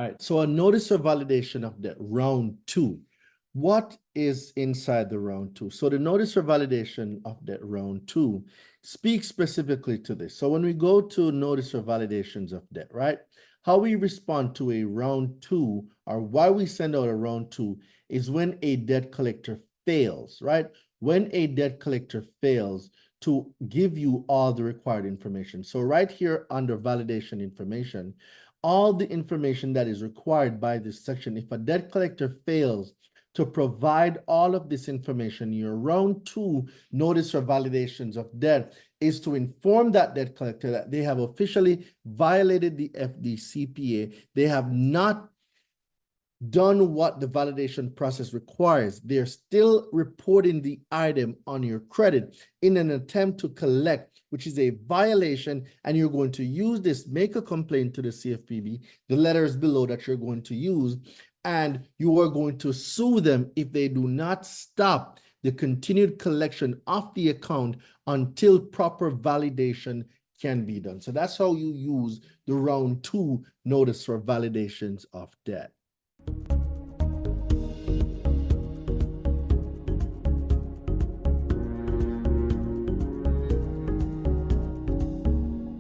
All right, so a notice of validation of debt, round two. What is inside the round two? So the notice of validation of debt, round two, speaks specifically to this. So when we go to notice of validations of debt, right? How we respond to a round two, or why we send out a round two, is when a debt collector fails, right? When a debt collector fails to give you all the required information. So right here under validation information, all the information that is required by this section. If a debt collector fails to provide all of this information, your round two notice or validations of debt is to inform that debt collector that they have officially violated the FDCPA. They have not done what the validation process requires. They're still reporting the item on your credit in an attempt to collect, which is a violation, and you're going to use this, make a complaint to the CFPB, the letters below that you're going to use, and you are going to sue them if they do not stop the continued collection of the account until proper validation can be done. So that's how you use the round two notice for validations of debt.